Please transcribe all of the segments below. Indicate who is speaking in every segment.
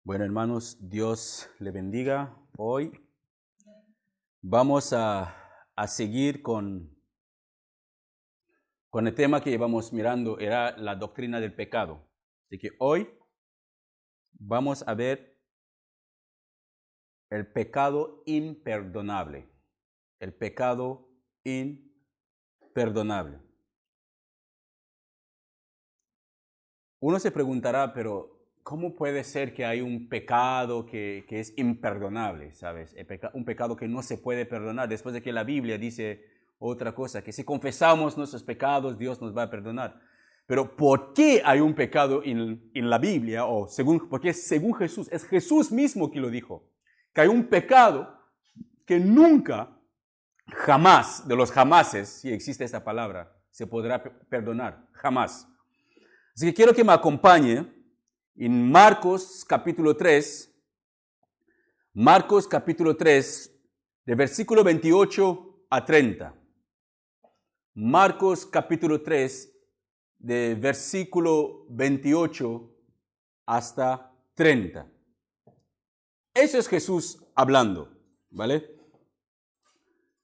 Speaker 1: Bueno, hermanos, Dios le bendiga. Hoy vamos a seguir con el tema que llevamos mirando, era la doctrina del pecado. Así que hoy vamos a ver el pecado imperdonable. El pecado imperdonable. Uno se preguntará, pero ¿cómo puede ser que hay un pecado que es imperdonable, sabes? Un pecado que no se puede perdonar, después de que la Biblia dice otra cosa, que si confesamos nuestros pecados, Dios nos va a perdonar. Pero ¿por qué hay un pecado en la Biblia? Porque según Jesús, es Jesús mismo que lo dijo, que hay un pecado que nunca, jamás, de los jamases, si existe esta palabra, se podrá perdonar, jamás. Así que quiero que me acompañe en Marcos capítulo 3, de versículo 28 a 30. Marcos capítulo 3, de versículo 28 hasta 30. Eso es Jesús hablando, ¿vale?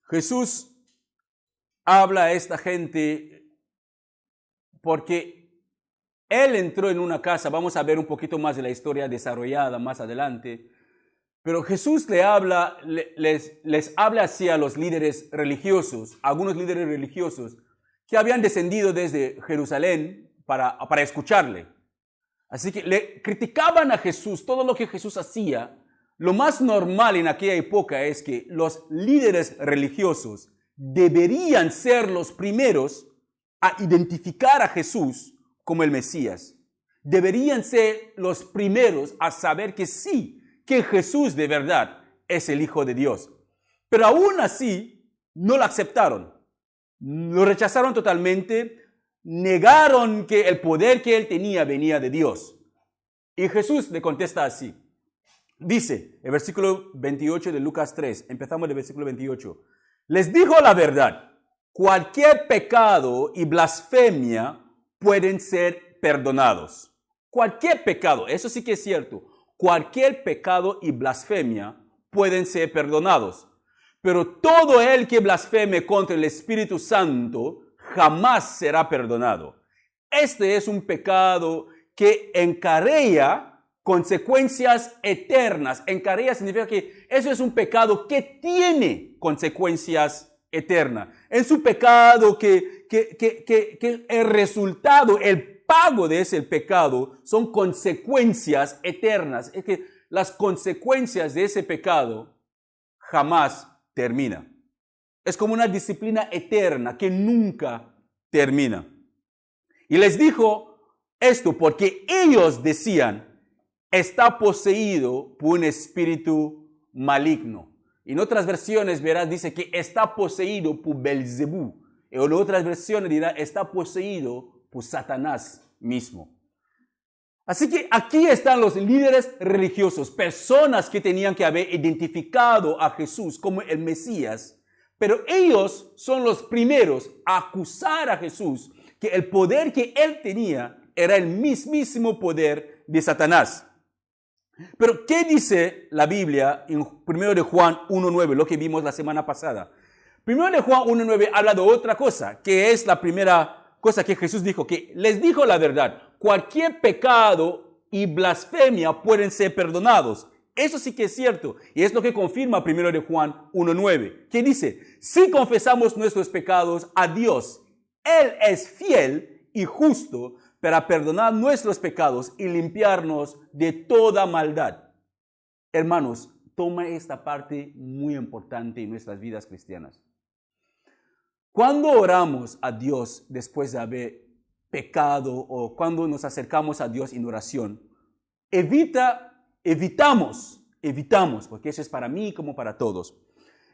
Speaker 1: Jesús habla a esta gente porque Él entró en una casa. Vamos a ver un poquito más de la historia desarrollada más adelante. Pero Jesús les habla así a los líderes religiosos, algunos líderes religiosos que habían descendido desde Jerusalén para escucharle. Así que le criticaban a Jesús todo lo que Jesús hacía. Lo más normal en aquella época es que los líderes religiosos deberían ser los primeros a identificar a Jesús como el Mesías. Deberían ser los primeros a saber que sí, que Jesús de verdad es el Hijo de Dios. Pero aún así no lo aceptaron. Lo rechazaron totalmente, negaron que el poder que él tenía venía de Dios. Y Jesús le contesta así. Dice, el versículo 28 de Lucas 3, empezamos del versículo 28. Les dijo la verdad, cualquier pecado y blasfemia pueden ser perdonados. Cualquier pecado, eso sí que es cierto. Cualquier pecado y blasfemia pueden ser perdonados. Pero todo el que blasfeme contra el Espíritu Santo jamás será perdonado. Este es un pecado que encarrea consecuencias eternas. Encarrea significa que eso es un pecado que tiene consecuencias eternas. Es un pecado que el resultado, el pago de ese pecado son consecuencias eternas. Es que las consecuencias de ese pecado jamás terminan. Es como una disciplina eterna que nunca termina. Y les dijo esto porque ellos decían, está poseído por un espíritu maligno. En otras versiones verás, dice que está poseído por Belzebú. En otras versiones dirá, está poseído por Satanás mismo. Así que aquí están los líderes religiosos, personas que tenían que haber identificado a Jesús como el Mesías, pero ellos son los primeros a acusar a Jesús que el poder que él tenía era el mismísimo poder de Satanás. Pero ¿qué dice la Biblia en 1 de Juan 1.9, lo que vimos la semana pasada? 1 de Juan 1.9 habla de otra cosa, que es la primera cosa que Jesús dijo, que les dijo la verdad. Cualquier pecado y blasfemia pueden ser perdonados. Eso sí que es cierto. Y es lo que confirma 1 de Juan 1.9, que dice, si confesamos nuestros pecados a Dios, Él es fiel y justo para perdonar nuestros pecados y limpiarnos de toda maldad. Hermanos, toma esta parte muy importante en nuestras vidas cristianas. Cuando oramos a Dios después de haber pecado o cuando nos acercamos a Dios en oración, evitamos, porque eso es para mí como para todos,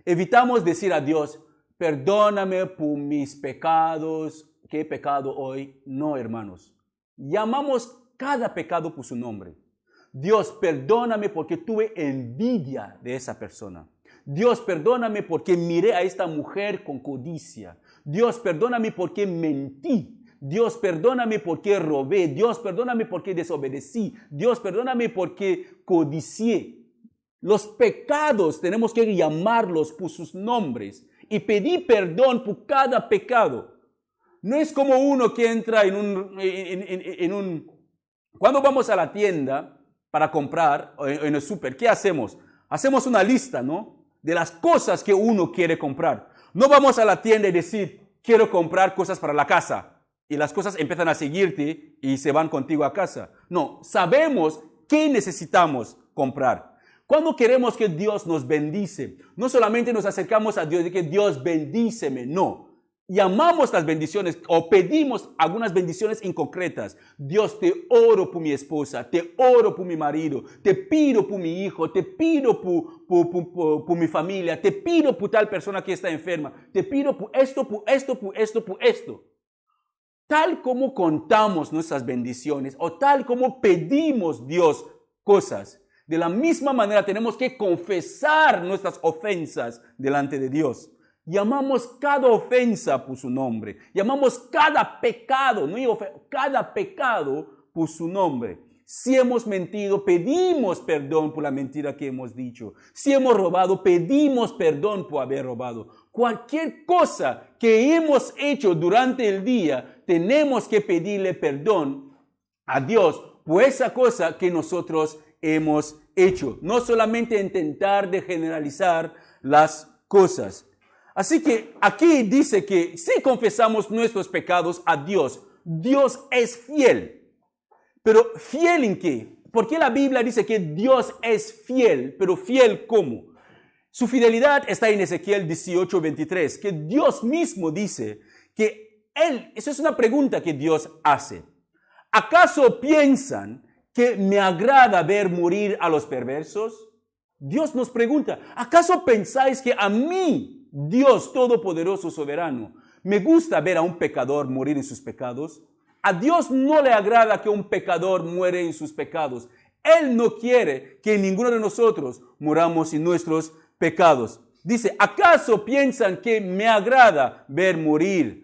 Speaker 1: evitamos decir a Dios, perdóname por mis pecados, que he pecado hoy. No, hermanos. Llamamos cada pecado por su nombre. Dios, perdóname porque tuve envidia de esa persona. Dios, perdóname porque miré a esta mujer con codicia. Dios, perdóname porque mentí. Dios, perdóname porque robé. Dios, perdóname porque desobedecí. Dios, perdóname porque codicié. Los pecados tenemos que llamarlos por sus nombres y pedir perdón por cada pecado. No es como uno que entra Cuando vamos a la tienda para comprar en el súper, ¿qué hacemos? Hacemos una lista, ¿no? De las cosas que uno quiere comprar. No vamos a la tienda y decir, quiero comprar cosas para la casa. Y las cosas empiezan a seguirte y se van contigo a casa. No, sabemos qué necesitamos comprar. Cuando queremos que Dios nos bendice, no solamente nos acercamos a Dios y que Dios bendíceme, no. Llamamos las bendiciones o pedimos algunas bendiciones inconcretas. Dios, te oro por mi esposa, te oro por mi marido, te pido por mi hijo, te pido por mi familia, te pido por tal persona que está enferma, te pido por esto, por esto, por esto, por esto. Tal como contamos nuestras bendiciones o tal como pedimos Dios cosas, de la misma manera tenemos que confesar nuestras ofensas delante de Dios. Llamamos cada ofensa por su nombre. Llamamos cada pecado, cada pecado por su nombre. Si hemos mentido, pedimos perdón por la mentira que hemos dicho. Si hemos robado, pedimos perdón por haber robado. Cualquier cosa que hemos hecho durante el día, tenemos que pedirle perdón a Dios por esa cosa que nosotros hemos hecho. No solamente intentar de generalizar las cosas. Así que aquí dice que si confesamos nuestros pecados a Dios, Dios es fiel. Pero ¿fiel en qué? Porque la Biblia dice que Dios es fiel, pero ¿fiel cómo? Su fidelidad está en Ezequiel 18:23, que Dios mismo dice que esa es una pregunta que Dios hace. ¿Acaso piensan que me agrada ver morir a los perversos? Dios nos pregunta, ¿acaso pensáis que a mí, Dios Todopoderoso Soberano, me gusta ver a un pecador morir en sus pecados? A Dios no le agrada que un pecador muere en sus pecados. Él no quiere que ninguno de nosotros muramos en nuestros pecados. Dice, ¿acaso piensan que me agrada ver morir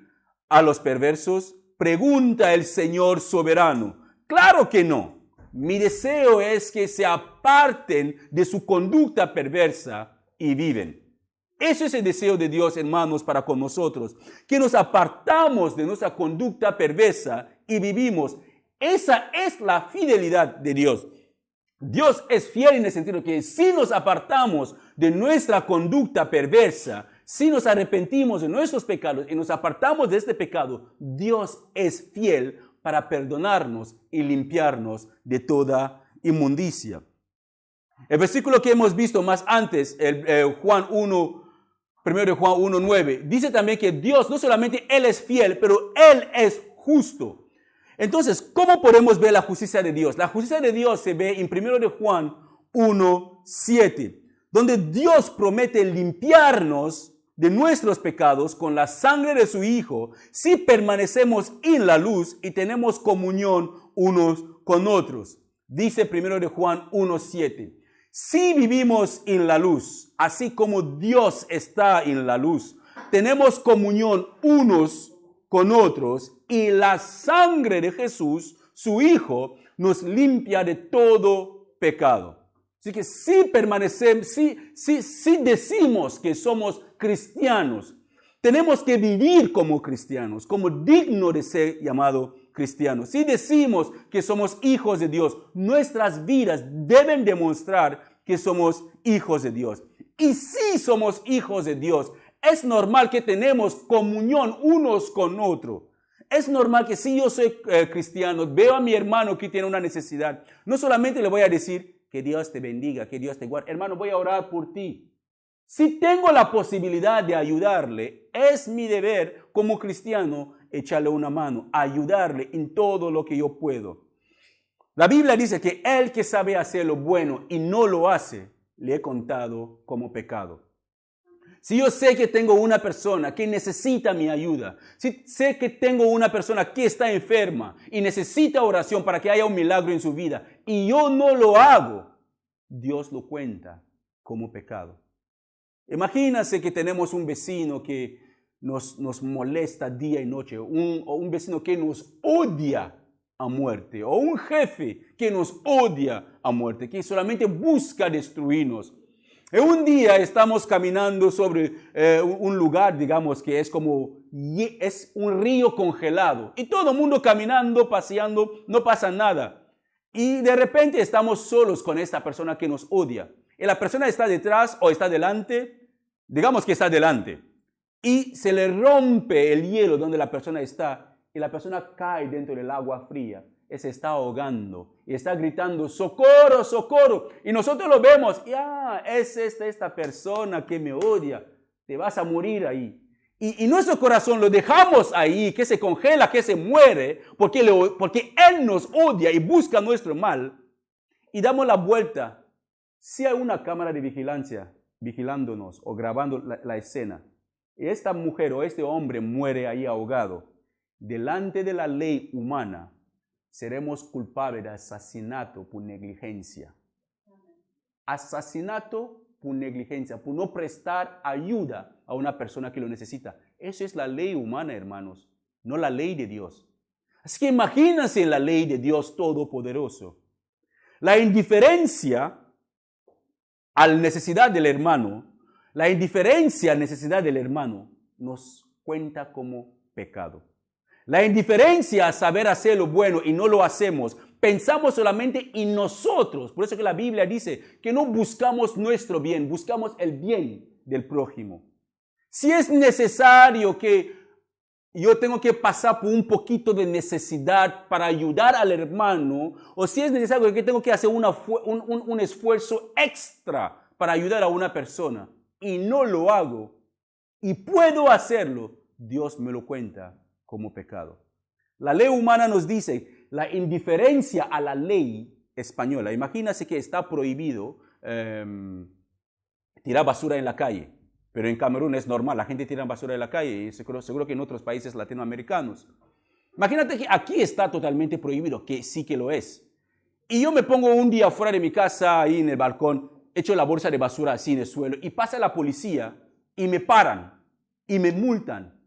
Speaker 1: a los perversos? Pregunta el Señor soberano. Claro que no. Mi deseo es que se aparten de su conducta perversa y viven. Ese es el deseo de Dios, hermanos, para con nosotros. Que nos apartamos de nuestra conducta perversa y vivimos. Esa es la fidelidad de Dios. Dios es fiel en el sentido que si nos apartamos de nuestra conducta perversa, si nos arrepentimos de nuestros pecados y nos apartamos de este pecado, Dios es fiel para perdonarnos y limpiarnos de toda inmundicia. El versículo que hemos visto más antes, Juan 1, 1 Juan 1:9, dice también que Dios no solamente Él es fiel, pero Él es justo. Entonces, ¿cómo podemos ver la justicia de Dios? La justicia de Dios se ve en 1 Juan 1:7, donde Dios promete limpiarnos de nuestros pecados con la sangre de su Hijo si permanecemos en la luz y tenemos comunión unos con otros. Dice 1 Juan 1:7. Si vivimos en la luz, así como Dios está en la luz, tenemos comunión unos con otros y la sangre de Jesús, su Hijo, nos limpia de todo pecado. Así que si permanecemos, si decimos que somos cristianos, tenemos que vivir como cristianos, como digno de ser llamado cristianos. Si decimos que somos hijos de Dios, nuestras vidas deben demostrar que somos hijos de Dios. Y si somos hijos de Dios, es normal que tenemos comunión unos con otros. Es normal que si yo soy cristiano, veo a mi hermano que tiene una necesidad, no solamente le voy a decir que Dios te bendiga, que Dios te guarde. Hermano, voy a orar por ti. Si tengo la posibilidad de ayudarle, es mi deber como cristiano echarle una mano, ayudarle en todo lo que yo puedo. La Biblia dice que el que sabe hacer lo bueno y no lo hace, le he contado como pecado. Si yo sé que tengo una persona que necesita mi ayuda, si sé que tengo una persona que está enferma y necesita oración para que haya un milagro en su vida y yo no lo hago, Dios lo cuenta como pecado. Imagínense que tenemos un vecino que nos molesta día y noche, o un vecino que nos odia a muerte, o un jefe que nos odia a muerte, que solamente busca destruirnos. Y un día estamos caminando sobre un lugar, digamos, que es es un río congelado, y todo el mundo caminando, paseando, no pasa nada. Y de repente estamos solos con esta persona que nos odia. Y la persona está detrás o está delante, digamos que está delante. Y se le rompe el hielo donde la persona está y la persona cae dentro del agua fría y se está ahogando y está gritando, ¡socorro, socorro! Y nosotros lo vemos, es esta persona que me odia, te vas a morir ahí. Y nuestro corazón lo dejamos ahí, que se congela, que se muere, porque Él nos odia y busca nuestro mal, y damos la vuelta. Si hay una cámara de vigilancia vigilándonos o grabando la escena, y esta mujer o este hombre muere ahí ahogado, delante de la ley humana, seremos culpables de asesinato por negligencia. Asesinato por negligencia, por no prestar ayuda a una persona que lo necesita. Eso es la ley humana, hermanos, no la ley de Dios. Así que imagínense la ley de Dios Todopoderoso. La indiferencia a la necesidad del hermano, la indiferencia a la necesidad del hermano nos cuenta como pecado. La indiferencia a saber hacer lo bueno y no lo hacemos, pensamos solamente en nosotros. Por eso que la Biblia dice que no buscamos nuestro bien, buscamos el bien del prójimo. Si es necesario que yo tengo que pasar por un poquito de necesidad para ayudar al hermano, o si es necesario que tengo que hacer un esfuerzo extra para ayudar a una persona, y no lo hago, y puedo hacerlo, Dios me lo cuenta como pecado. La ley humana nos dice, la indiferencia a la ley española. Imagínense que está prohibido tirar basura en la calle, pero en Camerún es normal, la gente tira basura en la calle, y seguro que en otros países latinoamericanos. Imagínate que aquí está totalmente prohibido, que sí que lo es. Y yo me pongo un día fuera de mi casa, ahí en el balcón, echo la bolsa de basura así en el suelo y pasa la policía y me paran y me multan.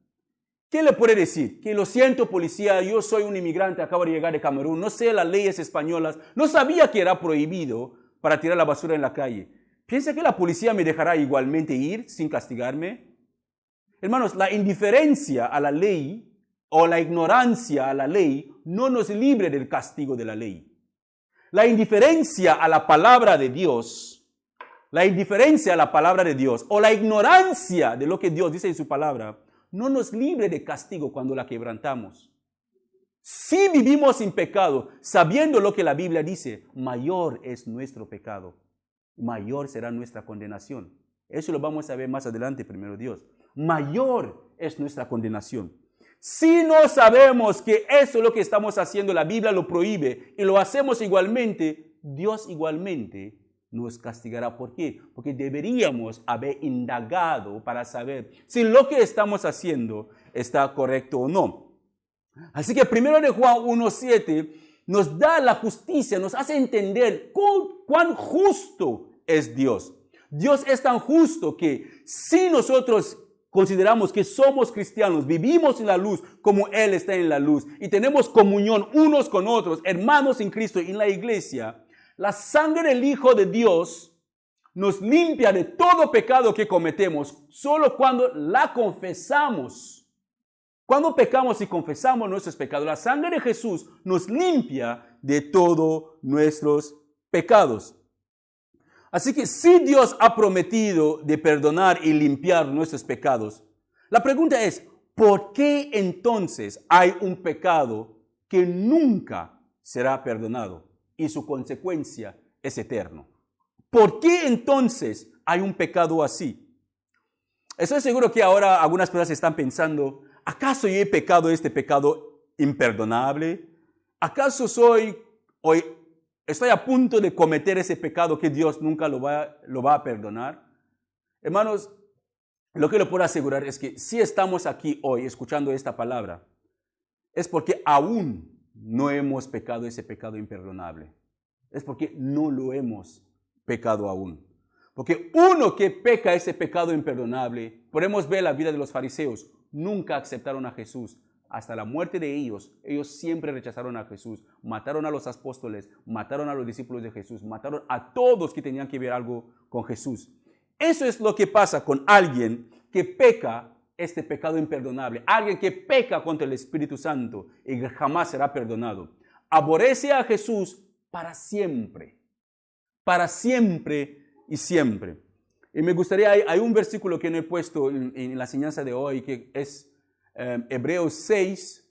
Speaker 1: ¿Qué le puede decir? Que lo siento, policía, yo soy un inmigrante, acabo de llegar de Camerún, no sé las leyes españolas, no sabía que era prohibido para tirar la basura en la calle. ¿Piensa que la policía me dejará igualmente ir sin castigarme? Hermanos, la indiferencia a la ley o la ignorancia a la ley no nos libre del castigo de la ley. La indiferencia a la palabra de Dios, o la ignorancia de lo que Dios dice en su palabra, no nos libre de castigo cuando la quebrantamos. Si vivimos sin pecado, sabiendo lo que la Biblia dice, mayor es nuestro pecado, mayor será nuestra condenación. Eso lo vamos a ver más adelante, primero Dios. Mayor es nuestra condenación. Si no sabemos que eso es lo que estamos haciendo, la Biblia lo prohíbe y lo hacemos igualmente, Dios igualmente nos castigará. ¿Por qué? Porque deberíamos haber indagado para saber si lo que estamos haciendo está correcto o no. Así que 1 de Juan 1:7 nos da la justicia, nos hace entender cuán justo es Dios. Dios es tan justo que si nosotros consideramos que somos cristianos, vivimos en la luz como Él está en la luz y tenemos comunión unos con otros, hermanos en Cristo en la iglesia, la sangre del Hijo de Dios nos limpia de todo pecado que cometemos solo cuando la confesamos. Cuando pecamos y confesamos nuestros pecados, la sangre de Jesús nos limpia de todos nuestros pecados. Así que si Dios ha prometido de perdonar y limpiar nuestros pecados, la pregunta es, ¿por qué entonces hay un pecado que nunca será perdonado y su consecuencia es eterno? ¿Por qué entonces hay un pecado así? Estoy seguro que ahora algunas personas están pensando, ¿acaso yo he pecado este pecado imperdonable? ¿Acaso estoy a punto de cometer ese pecado que Dios nunca lo va a perdonar? Hermanos, lo que le puedo asegurar es que si estamos aquí hoy escuchando esta palabra, es porque aún no hemos pecado ese pecado imperdonable. Es porque no lo hemos pecado aún. Porque uno que peca ese pecado imperdonable, podemos ver la vida de los fariseos, nunca aceptaron a Jesús. Hasta la muerte de ellos siempre rechazaron a Jesús. Mataron a los apóstoles, mataron a los discípulos de Jesús, mataron a todos que tenían que ver algo con Jesús. Eso es lo que pasa con alguien que peca este pecado imperdonable. Alguien que peca contra el Espíritu Santo y jamás será perdonado. Aborrece a Jesús para siempre y siempre. Y me gustaría, hay un versículo que no he puesto en la enseñanza de hoy, que es Hebreos 6,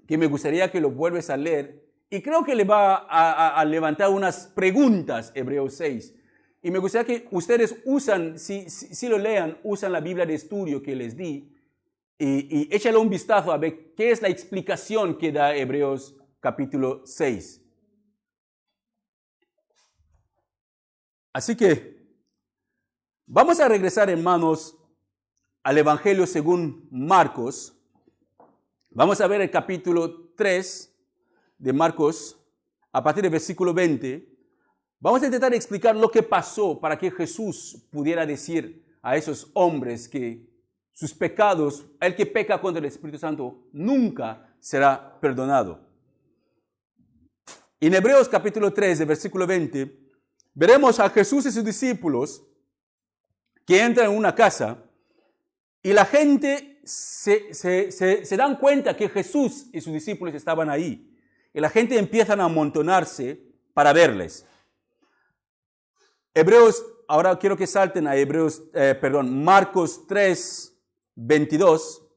Speaker 1: que me gustaría que lo vuelves a leer. Y creo que le va a levantar unas preguntas, Hebreos 6. Y me gustaría que ustedes usan, si lo lean, usan la Biblia de estudio que les di y échale un vistazo a ver qué es la explicación que da Hebreos capítulo 6. Así que vamos a regresar, hermanos, al Evangelio según Marcos. Vamos a ver el capítulo 3 de Marcos a partir del versículo 20. Vamos a intentar explicar lo que pasó para que Jesús pudiera decir a esos hombres que sus pecados, el que peca contra el Espíritu Santo, nunca será perdonado. En Hebreos capítulo 3, de versículo 20, veremos a Jesús y sus discípulos que entran en una casa y la gente se dan cuenta que Jesús y sus discípulos estaban ahí. Y la gente empiezan a amontonarse para verles. Ahora quiero que salten a Marcos 3, 22.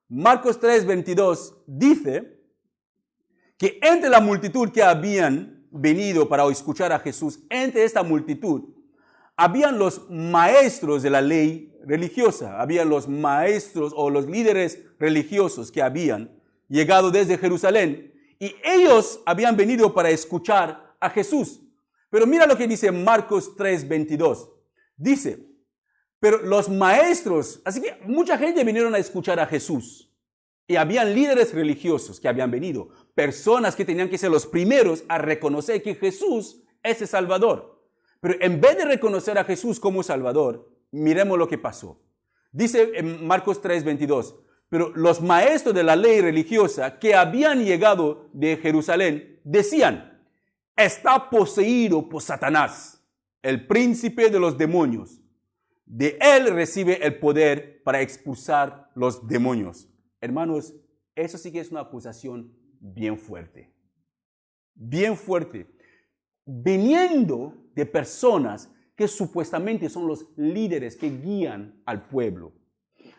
Speaker 1: Marcos 3, 22 dice que entre la multitud que habían venido para escuchar a Jesús, entre esta multitud, habían los maestros de la ley religiosa, habían los maestros o los líderes religiosos que habían llegado desde Jerusalén y ellos habían venido para escuchar a Jesús. Pero mira lo que dice Marcos 3, 22. Dice, pero los maestros, así que mucha gente vinieron a escuchar a Jesús. Y habían líderes religiosos que habían venido, personas que tenían que ser los primeros a reconocer que Jesús es el Salvador. Pero en vez de reconocer a Jesús como Salvador, miremos lo que pasó. Dice en Marcos 3, 22, pero los maestros de la ley religiosa que habían llegado de Jerusalén decían, está poseído por Satanás, el príncipe de los demonios. De él recibe el poder para expulsar los demonios. Hermanos, eso sí que es una acusación bien fuerte. Bien fuerte. Viniendo de personas que supuestamente son los líderes que guían al pueblo.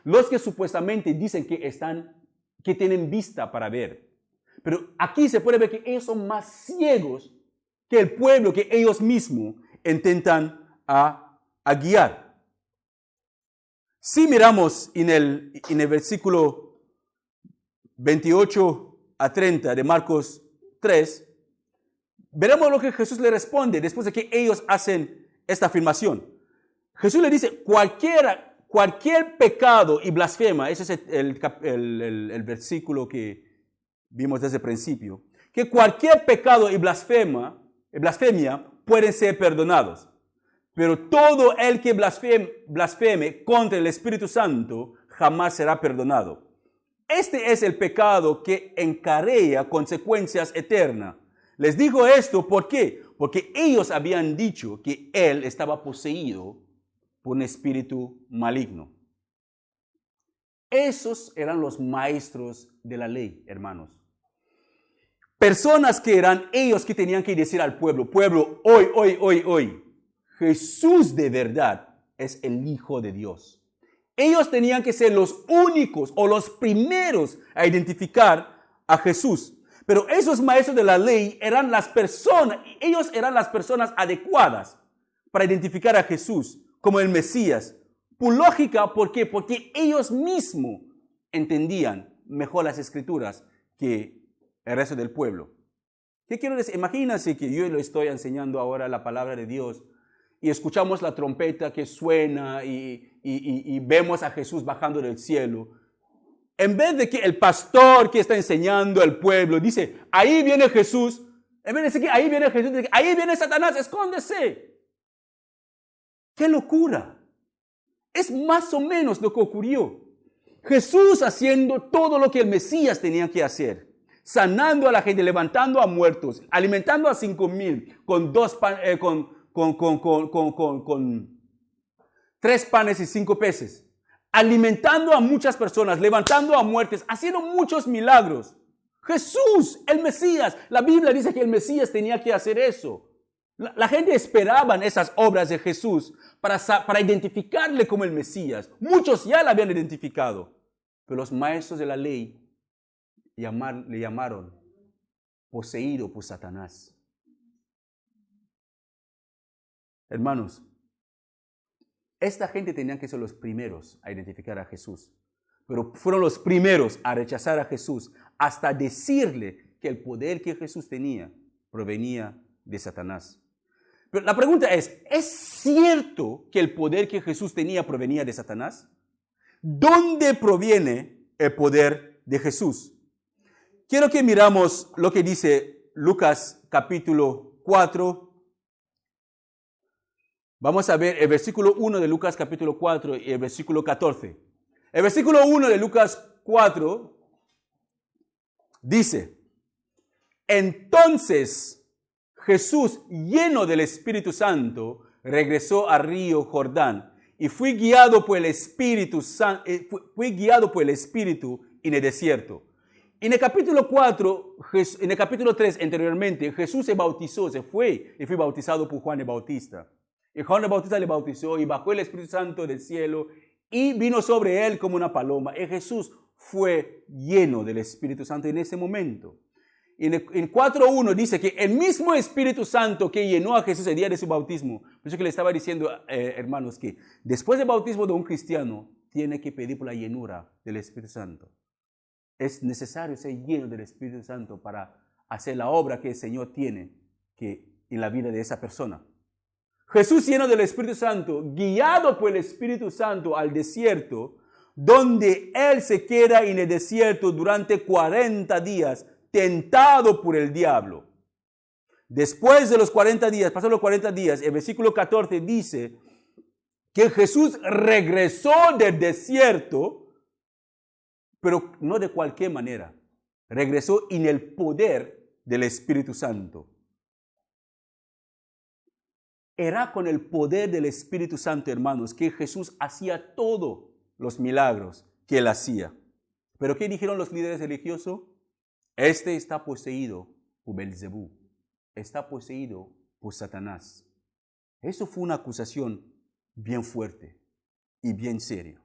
Speaker 1: Los que supuestamente dicen que tienen vista para ver. Pero aquí se puede ver que ellos son más ciegos que el pueblo que ellos mismos intentan a guiar. Si miramos en el versículo 28 a 30 de Marcos 3, veremos lo que Jesús le responde después de que ellos hacen esta afirmación. Jesús le dice, cualquier pecado y blasfema, ese es el versículo que vimos desde el principio, que cualquier pecado y blasfemia pueden ser perdonados. Pero todo el que blasfeme contra el Espíritu Santo jamás será perdonado. Este es el pecado que encarrea consecuencias eternas. Les digo esto, ¿por qué? Porque ellos habían dicho que él estaba poseído por un espíritu maligno. Esos eran los maestros de la ley, hermanos. Personas que eran ellos que tenían que decir al pueblo, hoy, Jesús de verdad es el Hijo de Dios. Ellos tenían que ser los únicos o los primeros a identificar a Jesús. Pero esos maestros de la ley eran las personas, ellos eran las personas adecuadas para identificar a Jesús como el Mesías. Por lógica, ¿por qué? Porque ellos mismos entendían mejor las Escrituras que el resto del pueblo. ¿Qué quiero decir? Imagínense que yo le estoy enseñando ahora la palabra de Dios y escuchamos la trompeta que suena y vemos a Jesús bajando del cielo. En vez de que el pastor que está enseñando al pueblo dice, ahí viene Jesús, en vez de decir que ahí viene Jesús, dice, ahí viene Satanás, escóndese. ¡Qué locura! Es más o menos lo que ocurrió. Jesús haciendo todo lo que el Mesías tenía que hacer. Sanando a la gente, levantando a muertos, alimentando a 5,000 con 3 panes y 5 peces. Alimentando a muchas personas, levantando a muertos, haciendo muchos milagros. Jesús, el Mesías. La Biblia dice que el Mesías tenía que hacer eso. La gente esperaba esas obras de Jesús para identificarle como el Mesías. Muchos ya la habían identificado, pero los maestros de la ley le llamaron poseído por Satanás. Hermanos, esta gente tenía que ser los primeros a identificar a Jesús, pero fueron los primeros a rechazar a Jesús hasta decirle que el poder que Jesús tenía provenía de Satanás. Pero la pregunta ¿es cierto que el poder que Jesús tenía provenía de Satanás? ¿Dónde proviene el poder de Jesús? Quiero que miramos lo que dice Lucas capítulo 4. Vamos a ver el versículo 1 de Lucas capítulo 4 y el versículo 14. El versículo 1 de Lucas 4 dice: entonces Jesús, lleno del Espíritu Santo, regresó al río Jordán y fue guiado por el Espíritu en el desierto. En el capítulo 4, en el capítulo 3 anteriormente, Jesús se bautizó, se fue y fue bautizado por Juan el Bautista. Y Juan el Bautista le bautizó y bajó el Espíritu Santo del cielo y vino sobre él como una paloma. Y Jesús fue lleno del Espíritu Santo en ese momento. En 4.1 dice que el mismo Espíritu Santo que llenó a Jesús el día de su bautismo. Por eso que le estaba diciendo, hermanos, que después del bautismo de un cristiano, tiene que pedir por la llenura del Espíritu Santo. Es necesario ser lleno del Espíritu Santo para hacer la obra que el Señor tiene en la vida de esa persona. Jesús, lleno del Espíritu Santo, guiado por el Espíritu Santo al desierto, donde Él se queda en el desierto durante 40 días, tentado por el diablo. Después de los 40 días, pasaron los 40 días, el versículo 14 dice que Jesús regresó del desierto, pero no de cualquier manera. Regresó en el poder del Espíritu Santo. Era con el poder del Espíritu Santo, hermanos, que Jesús hacía todos los milagros que Él hacía. ¿Pero qué dijeron los líderes religiosos? Este está poseído por Belzebú. Está poseído por Satanás. Eso fue una acusación bien fuerte y bien seria.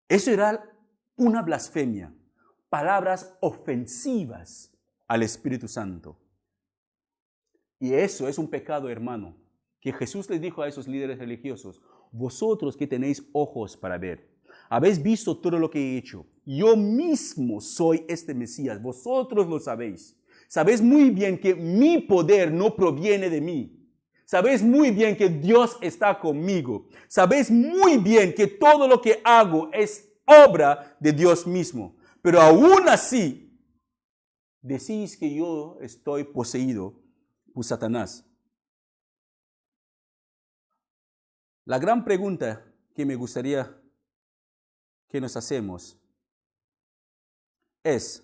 Speaker 1: Eso era una blasfemia. Palabras ofensivas al Espíritu Santo. Y eso es un pecado, hermano, que Jesús les dijo a esos líderes religiosos: vosotros que tenéis ojos para ver, habéis visto todo lo que he hecho. Yo mismo soy este Mesías, vosotros lo sabéis. Sabéis muy bien que mi poder no proviene de mí. Sabéis muy bien que Dios está conmigo. Sabéis muy bien que todo lo que hago es obra de Dios mismo. Pero aún así, decís que yo estoy poseído por Satanás. La gran pregunta que me gustaría que nos hacemos es: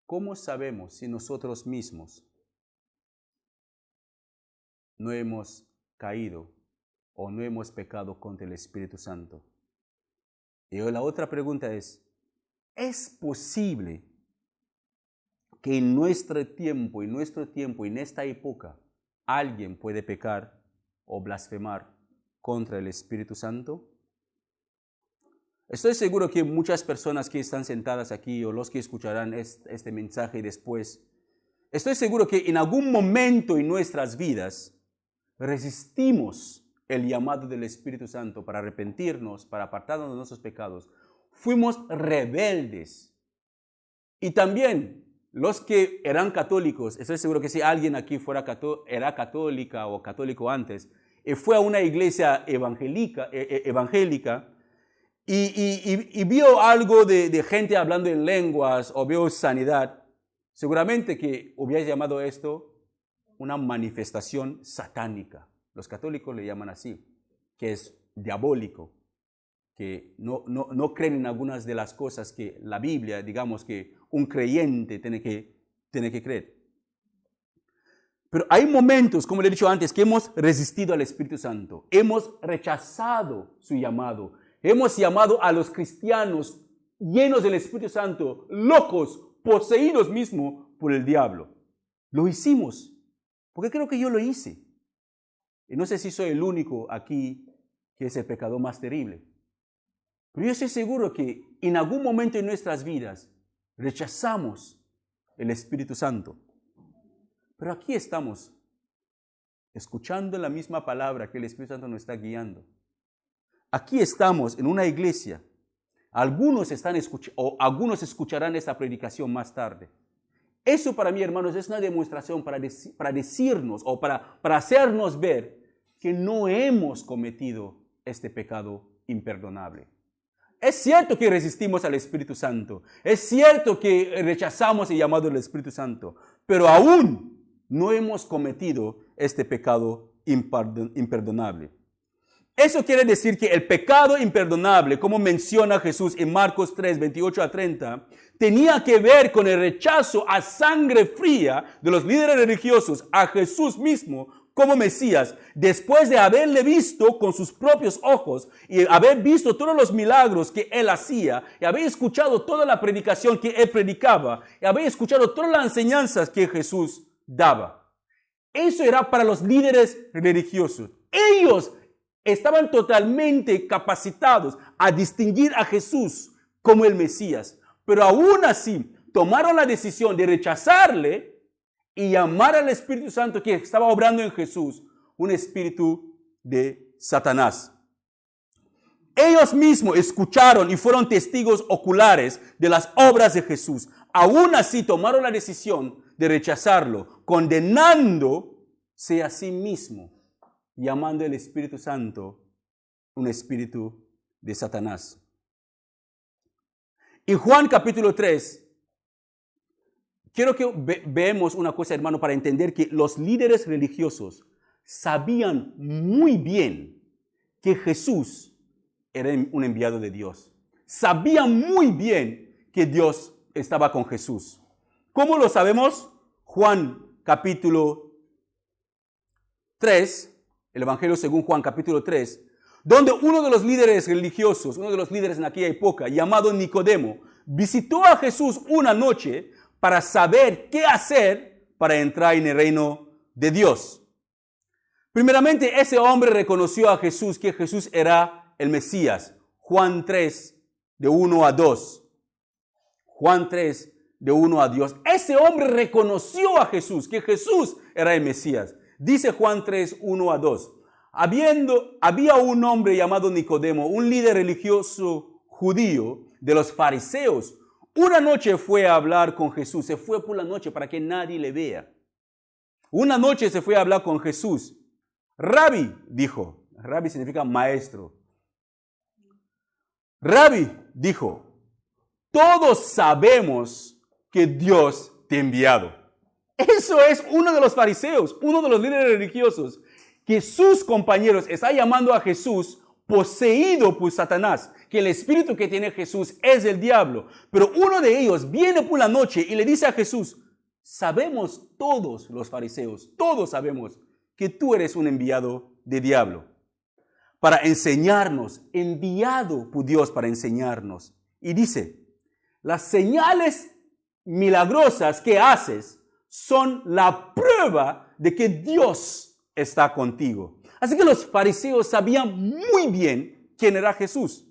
Speaker 1: ¿cómo sabemos si nosotros mismos no hemos caído o no hemos pecado contra el Espíritu Santo? Y la otra pregunta ¿es posible que en nuestro tiempo, en esta época, alguien puede pecar o blasfemar contra el Espíritu Santo? Estoy seguro que muchas personas que están sentadas aquí o los que escucharán este mensaje después, estoy seguro que en algún momento en nuestras vidas resistimos el llamado del Espíritu Santo para arrepentirnos, para apartarnos de nuestros pecados. Fuimos rebeldes. Y también los que eran católicos, estoy seguro que si alguien aquí era católica o católico antes, y fue a una iglesia evangélica y vio algo de gente hablando en lenguas o vio sanidad, seguramente que hubiera llamado esto una manifestación satánica. Los católicos le llaman así, que es diabólico. que no creen en algunas de las cosas que la Biblia, digamos, que un creyente tiene que creer. Pero hay momentos, como le he dicho antes, que hemos resistido al Espíritu Santo. Hemos rechazado su llamado. Hemos llamado a los cristianos llenos del Espíritu Santo, locos, poseídos mismo por el diablo. Lo hicimos, porque creo que yo lo hice. Y no sé si soy el único aquí que es el pecador más terrible. Pero yo estoy seguro que en algún momento en nuestras vidas rechazamos el Espíritu Santo. Pero aquí estamos, escuchando la misma palabra que el Espíritu Santo nos está guiando. Aquí estamos en una iglesia. Algunos escucharán esta predicación más tarde. Eso para mí, hermanos, es una demostración para decirnos o para hacernos ver que no hemos cometido este pecado imperdonable. Es cierto que resistimos al Espíritu Santo. Es cierto que rechazamos el llamado del Espíritu Santo. Pero aún no hemos cometido este pecado imperdonable. Eso quiere decir que el pecado imperdonable, como menciona Jesús en Marcos 3, 28 a 30, tenía que ver con el rechazo a sangre fría de los líderes religiosos a Jesús mismo como Mesías, después de haberle visto con sus propios ojos y haber visto todos los milagros que él hacía, y haber escuchado toda la predicación que él predicaba, y haber escuchado todas las enseñanzas que Jesús daba. Eso era para los líderes religiosos. Ellos estaban totalmente capacitados a distinguir a Jesús como el Mesías, pero aún así tomaron la decisión de rechazarle y llamar al Espíritu Santo que estaba obrando en Jesús un espíritu de Satanás. Ellos mismos escucharon y fueron testigos oculares de las obras de Jesús. Aún así tomaron la decisión de rechazarlo, condenándose a sí mismo, llamando al Espíritu Santo un espíritu de Satanás. En Juan capítulo 3, quiero que veamos una cosa, hermano, para entender que los líderes religiosos sabían muy bien que Jesús era un enviado de Dios. Sabían muy bien que Dios estaba con Jesús. ¿Cómo lo sabemos? Juan capítulo 3, el Evangelio según Juan capítulo 3, donde uno de los líderes religiosos, uno de los líderes en aquella época, llamado Nicodemo, visitó a Jesús una noche para saber qué hacer para entrar en el reino de Dios. Primeramente, ese hombre reconoció a Jesús, que Jesús era el Mesías. Juan 3, de 1 a 2. Juan 3, de 1 a 2. Ese hombre reconoció a Jesús, que Jesús era el Mesías. Dice Juan 3, 1 a 2. Había un hombre llamado Nicodemo, un líder religioso judío de los fariseos. Una noche fue a hablar con Jesús. Se fue por la noche para que nadie le vea. Una noche se fue a hablar con Jesús. Rabí, dijo. Rabí significa maestro. Rabí dijo, todos sabemos que Dios te ha enviado. Eso es uno de los fariseos, uno de los líderes religiosos, que sus compañeros están llamando a Jesús poseído por Satanás, que el espíritu que tiene Jesús es el diablo. Pero uno de ellos viene por la noche y le dice a Jesús, sabemos todos los fariseos, todos sabemos que tú eres un enviado de diablo para enseñarnos, enviado por Dios para enseñarnos. Y dice, las señales milagrosas que haces son la prueba de que Dios está contigo. Así que los fariseos sabían muy bien quién era Jesús.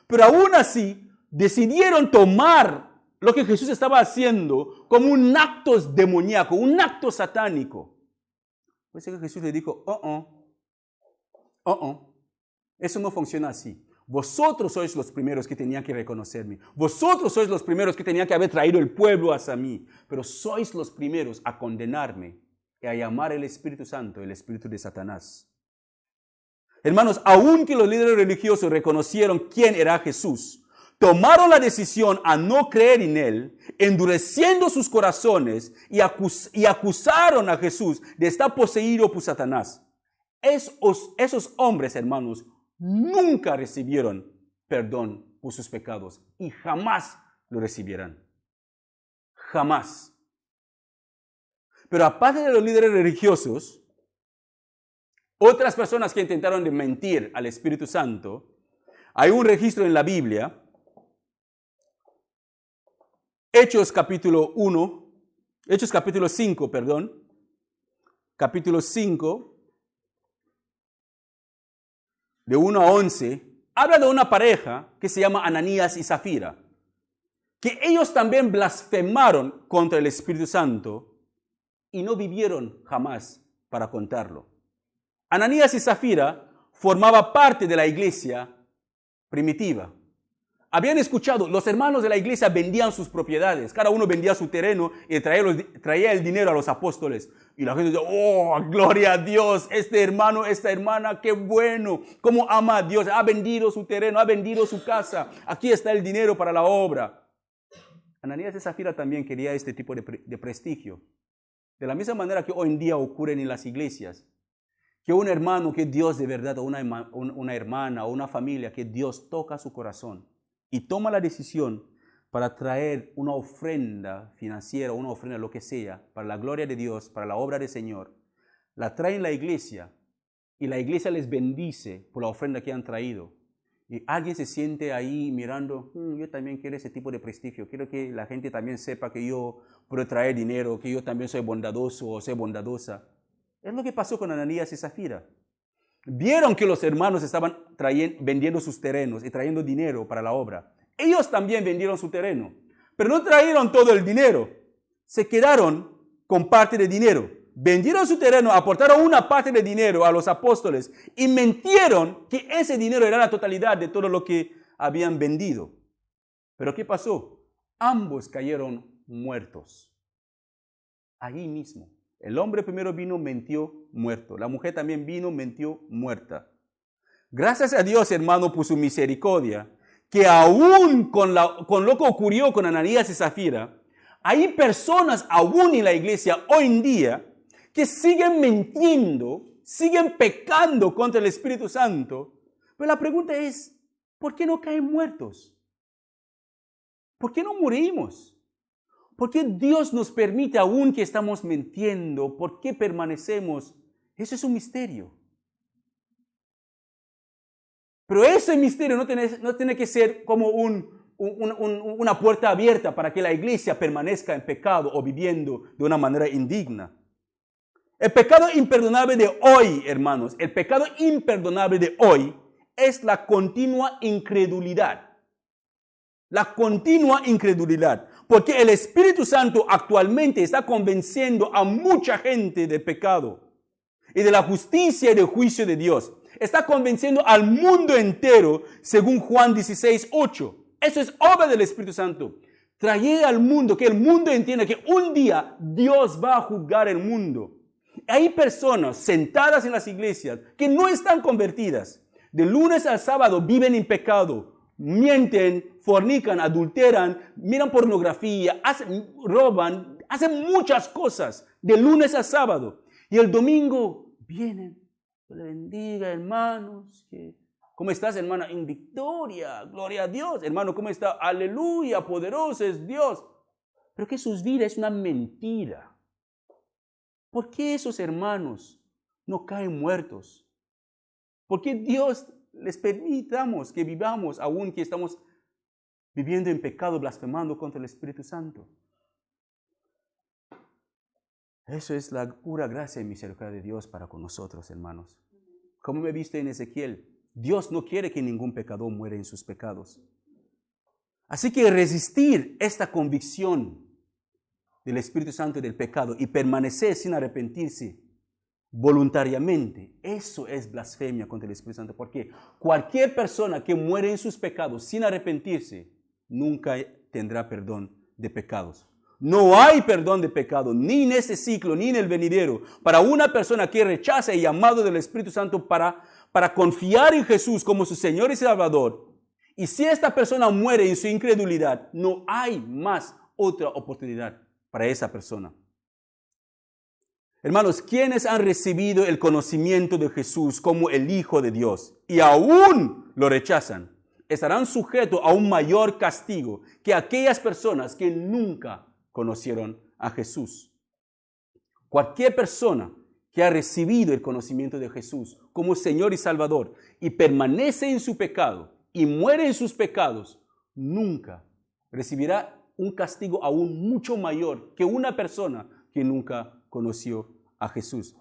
Speaker 1: Pero aún así decidieron tomar lo que Jesús estaba haciendo como un acto demoníaco, un acto satánico. Por eso que Jesús le dijo, eso no funciona así. Vosotros sois los primeros que tenían que reconocerme. Vosotros sois los primeros que tenían que haber traído el pueblo hacia mí. Pero sois los primeros a condenarme y a llamar el Espíritu Santo el espíritu de Satanás. Hermanos, aunque los líderes religiosos reconocieron quién era Jesús, tomaron la decisión a no creer en él, endureciendo sus corazones y acusaron a Jesús de estar poseído por Satanás. Esos hombres, hermanos, nunca recibieron perdón por sus pecados y jamás lo recibirán. Jamás. Pero aparte de los líderes religiosos, otras personas que intentaron de mentir al Espíritu Santo, hay un registro en la Biblia, Hechos capítulo 5, capítulo 5, de 1 a 11, habla de una pareja que se llama Ananías y Zafira, que ellos también blasfemaron contra el Espíritu Santo y no vivieron jamás para contarlo. Ananías y Zafira formaban parte de la iglesia primitiva. Habían escuchado, los hermanos de la iglesia vendían sus propiedades, cada uno vendía su terreno y traía el dinero a los apóstoles. Y la gente dice, oh, gloria a Dios, este hermano, esta hermana, qué bueno, cómo ama a Dios, ha vendido su terreno, ha vendido su casa, aquí está el dinero para la obra. Ananías y Zafira también quería este tipo de prestigio. De la misma manera que hoy en día ocurren en las iglesias, que un hermano que Dios de verdad, o una hermana o una familia que Dios toca su corazón y toma la decisión para traer una ofrenda financiera, una ofrenda lo que sea, para la gloria de Dios, para la obra del Señor, la traen a la iglesia y la iglesia les bendice por la ofrenda que han traído. Y alguien se siente ahí mirando, yo también quiero ese tipo de prestigio, quiero que la gente también sepa que yo puedo traer dinero, que yo también soy bondadoso o soy bondadosa. Es lo que pasó con Ananías y Zafira. Vieron que los hermanos estaban vendiendo sus terrenos y trayendo dinero para la obra. Ellos también vendieron su terreno, pero no trajeron todo el dinero. Se quedaron con parte del dinero. Vendieron su terreno, aportaron una parte de dinero a los apóstoles y mintieron que ese dinero era la totalidad de todo lo que habían vendido. Pero ¿qué pasó? Ambos cayeron muertos. Ahí mismo. El hombre primero vino, mintió, muerto. La mujer también vino, mintió, muerta. Gracias a Dios, hermano, por su misericordia, que aún con lo que ocurrió con Ananías y Zafira, hay personas aún en la iglesia hoy en día que siguen mintiendo, siguen pecando contra el Espíritu Santo. Pero la pregunta es, ¿por qué no caen muertos? ¿Por qué no morimos? ¿Por qué Dios nos permite, aún que estamos mintiendo? ¿Por qué permanecemos? Eso es un misterio. Pero ese misterio no tiene que ser como una puerta abierta para que la iglesia permanezca en pecado o viviendo de una manera indigna. El pecado imperdonable de hoy, hermanos, el pecado imperdonable de hoy es la continua incredulidad. La continua incredulidad. Porque el Espíritu Santo actualmente está convenciendo a mucha gente del pecado y de la justicia y del juicio de Dios. Está convenciendo al mundo entero, según Juan 16:8. Eso es obra del Espíritu Santo. Traer al mundo, que el mundo entienda que un día Dios va a juzgar el mundo. Hay personas sentadas en las iglesias que no están convertidas. De lunes al sábado viven en pecado. Mienten, fornican, adulteran, miran pornografía, roban, hacen muchas cosas de lunes a sábado. Y el domingo vienen, Dios le bendiga, hermanos. ¿Cómo estás, hermana? En victoria, gloria a Dios. Hermano, ¿cómo está? Aleluya, poderoso es Dios. Pero que sus vidas es una mentira. ¿Por qué esos hermanos no caen muertos? ¿Por qué Dios les permitamos que vivamos aún que estamos viviendo en pecado, blasfemando contra el Espíritu Santo? Eso es la pura gracia y misericordia de Dios para con nosotros, hermanos. Como me viste en Ezequiel, Dios no quiere que ningún pecador muera en sus pecados. Así que resistir esta convicción del Espíritu Santo y del pecado y permanecer sin arrepentirse voluntariamente, eso es blasfemia contra el Espíritu Santo, porque cualquier persona que muere en sus pecados sin arrepentirse nunca tendrá perdón de pecados. No hay perdón de pecado, ni en este ciclo, ni en el venidero, para una persona que rechaza el llamado del Espíritu Santo para confiar en Jesús como su Señor y Salvador. Y si esta persona muere en su incredulidad, no hay más otra oportunidad para esa persona. Hermanos, quienes han recibido el conocimiento de Jesús como el Hijo de Dios y aún lo rechazan, estarán sujetos a un mayor castigo que aquellas personas que nunca conocieron a Jesús. Cualquier persona que ha recibido el conocimiento de Jesús como Señor y Salvador y permanece en su pecado y muere en sus pecados, nunca recibirá un castigo aún mucho mayor que una persona que nunca conoció a Jesús.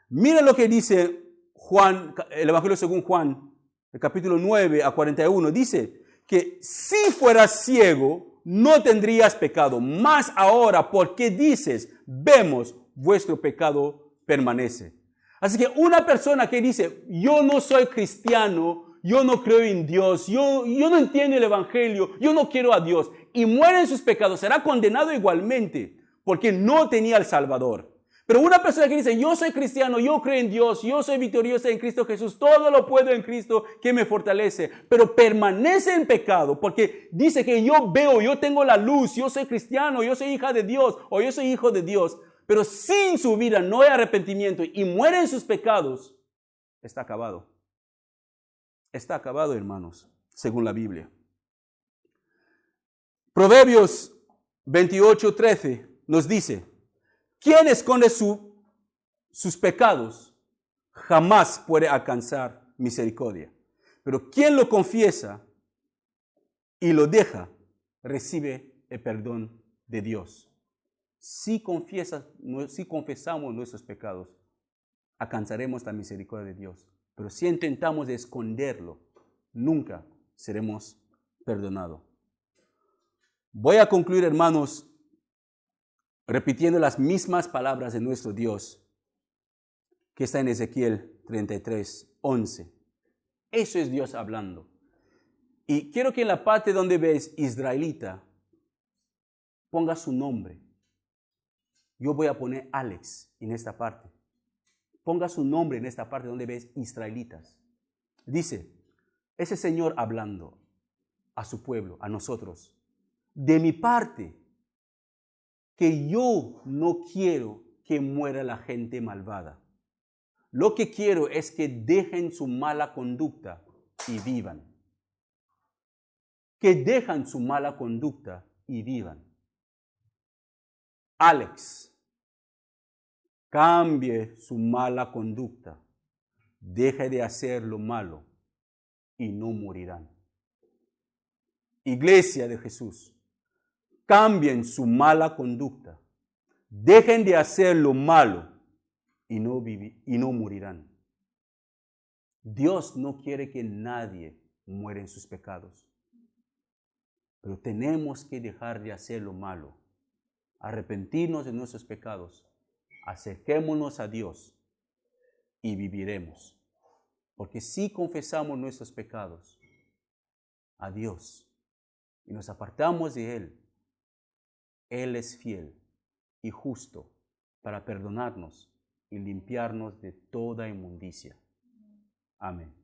Speaker 1: Mira lo que dice Juan, el Evangelio según Juan, el capítulo 9 a 41. Dice que si fueras ciego, no tendrías pecado. Mas ahora, porque dices, vemos, vuestro pecado permanece. Así que una persona que dice, yo no soy cristiano, yo no creo en Dios, yo no entiendo el Evangelio, yo no quiero a Dios, y muere en sus pecados, será condenado igualmente, porque no tenía al Salvador. Pero una persona que dice, yo soy cristiano, yo creo en Dios, yo soy victorioso en Cristo Jesús, todo lo puedo en Cristo que me fortalece, pero permanece en pecado porque dice que yo veo, yo tengo la luz, yo soy cristiano, yo soy hija de Dios o yo soy hijo de Dios, pero sin su vida no hay arrepentimiento y muere en sus pecados, está acabado. Está acabado, hermanos, según la Biblia. Proverbios 28:13 nos dice, quien esconde sus pecados jamás puede alcanzar misericordia. Pero quien lo confiesa y lo deja, recibe el perdón de Dios. Si confesamos nuestros pecados, alcanzaremos la misericordia de Dios. Pero si intentamos esconderlo, nunca seremos perdonados. Voy a concluir, hermanos, repitiendo las mismas palabras de nuestro Dios que está en Ezequiel 33:11. Eso es Dios hablando. Y quiero que en la parte donde ves israelita, ponga su nombre. Yo voy a poner Alex en esta parte. Ponga su nombre en esta parte donde ves israelitas. Dice, ese Señor hablando a su pueblo, a nosotros. De mi parte, que yo no quiero que muera la gente malvada. Lo que quiero es que dejen su mala conducta y vivan. Que dejen su mala conducta y vivan. Alex, cambie su mala conducta. Deje de hacer lo malo y no morirán. Iglesia de Jesús, cambien su mala conducta. Dejen de hacer lo malo y no morirán. Dios no quiere que nadie muera en sus pecados. Pero tenemos que dejar de hacer lo malo, arrepentirnos de nuestros pecados, acerquémonos a Dios y viviremos. Porque si confesamos nuestros pecados a Dios y nos apartamos de Él, Él es fiel y justo para perdonarnos y limpiarnos de toda inmundicia. Amén.